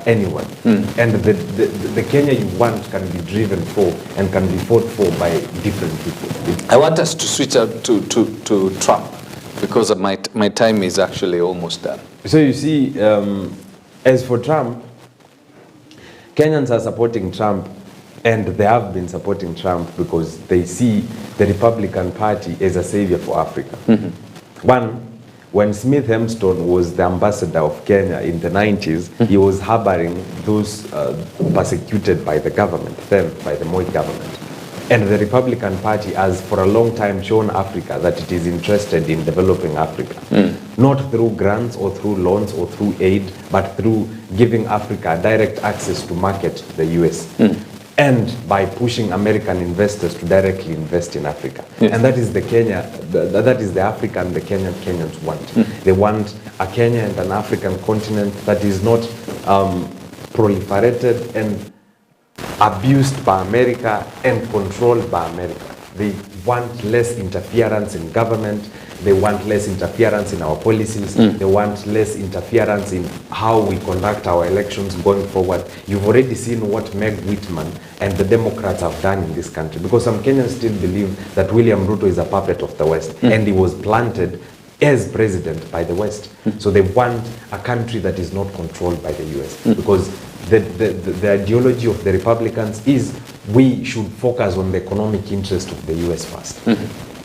anyone. And the Kenya you want can be driven for and can be fought for by different people. I want us to switch out to Trump, because my time is actually almost done. So you see, as for Trump, Kenyans are supporting Trump, and they have been supporting Trump because they see the Republican Party as a savior for Africa. One, when Smith Hempston was the ambassador of Kenya in the 90s, he was harboring those persecuted by the government, then by the Moi government. And the Republican Party has for a long time shown Africa that it is interested in developing Africa. Not through grants or through loans or through aid, but through giving Africa direct access to market to the US. And by pushing American investors to directly invest in Africa. Yes. And that is the Kenya, that is the Africa and the Kenyans want. They want a Kenya and an African continent that is not proliferated and abused by America and controlled by America. They want less interference in government. They want less interference in our policies. They want less interference in how we conduct our elections going forward. You've already seen what Meg Whitman and the Democrats have done in this country, because some Kenyans still believe that William Ruto is a puppet of the West, and he was planted as president by the West. So they want a country that is not controlled by the US, because the ideology of the Republicans is we should focus on the economic interest of the US first.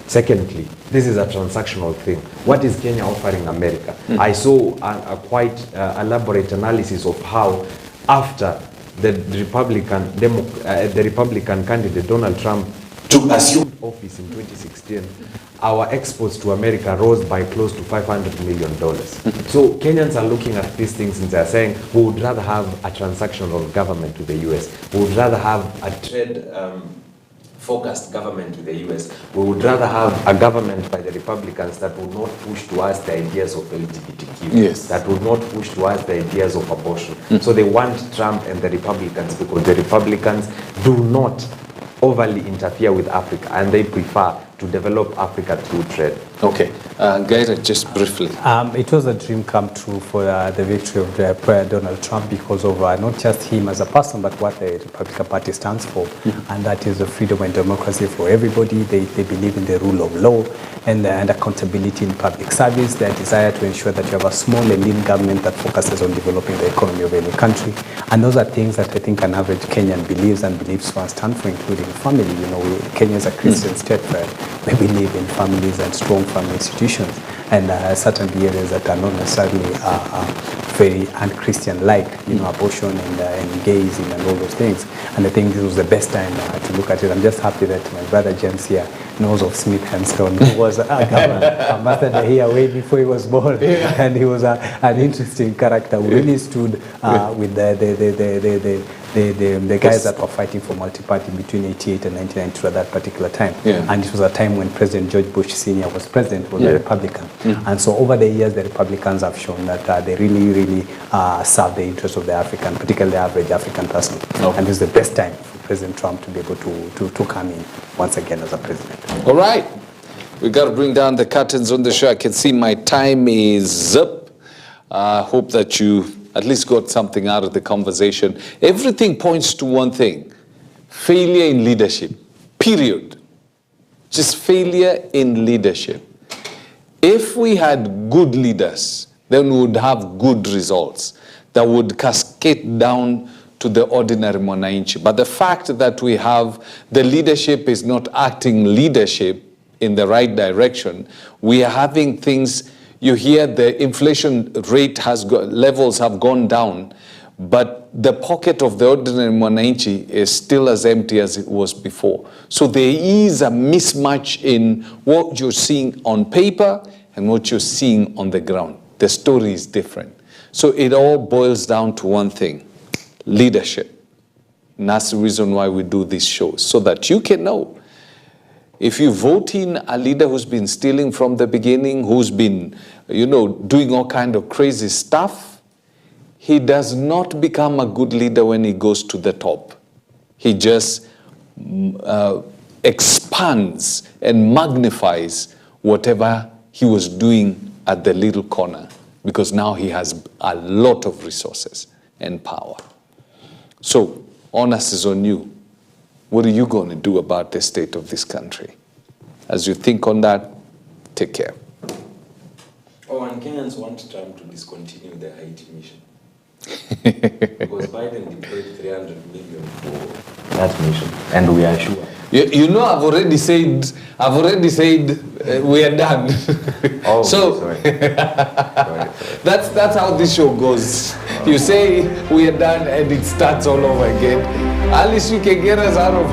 Secondly, this is a transactional thing. What is Kenya offering America? I saw a quite elaborate analysis of how after the Republican candidate Donald Trump took assumed office in 2016, our exports to America rose by close to $500 million. So Kenyans are looking at these things and they're saying, we would rather have a transactional government with the US. We would rather have a trade focused government with the US. We would rather have a government by the Republicans that would not push towards the ideas of LGBTQ, Yes. that would not push towards the ideas of abortion. So they want Trump and the Republicans because the Republicans do not overly interfere with Africa, and they prefer to develop Africa through trade. Okay, Gaira, just briefly. It was a dream come true for the victory of Donald Trump because of not just him as a person, but what the Republican Party stands for, and that is the freedom and democracy for everybody. They believe in the rule of law and accountability in public service. Their desire to ensure that you have a small and lean government that focuses on developing the economy of any country. And those are things that I think an average Kenyan believes and believes to stand for, including family. You know, Kenya is a Christian state, right? we believe in families and strong family institutions, and certainly areas that are not necessarily very un-Christian-like, abortion and gazing and all those things. And I think this was the best time to look at it. I'm just happy that my brother James here knows of Smith Hempstone, who was a government ambassador here way before he was born, and he was an interesting character who really stood with the guys that were fighting for multi-party between 88 and 1992 at that particular time. And it was a time when President George Bush Sr. was president, was a Republican. And so over the years, the Republicans have shown that they really serve the interests of the African, particularly the average African person. And this is the best time for President Trump to be able to come in once again as a president. All right. We got to bring down the curtains on the show. I can see my time is up. I hope that you at least got something out of the conversation. Everything points to one thing: failure in leadership, period. Just failure in leadership. If we had good leaders, then we would have good results that would cascade down to the ordinary mwananchi. But the fact that we have the leadership is not acting leadership in the right direction, we are having things. You hear the inflation rate levels have gone down, but the pocket of the ordinary mwananchi is still as empty as it was before. So there is a mismatch in what you're seeing on paper and what you're seeing on the ground. The story is different. So it all boils down to one thing: leadership. And that's the reason why we do these shows, so that you can know. If you vote in a leader who's been stealing from the beginning, who's been, doing all kind of crazy stuff, he does not become a good leader when he goes to the top. He just expands and magnifies whatever he was doing at the little corner, because now he has a lot of resources and power. So, onus is on you. What are you going to do about the state of this country? As you think on that, take care. Oh, and Kenyans want Trump to discontinue the Haiti mission. Because Biden deployed 300 million for that mission, and we are sure. I've already said we are done. Oh, so sorry. That's how this show goes. You say we are done, and it starts all over again. At least you can get us out of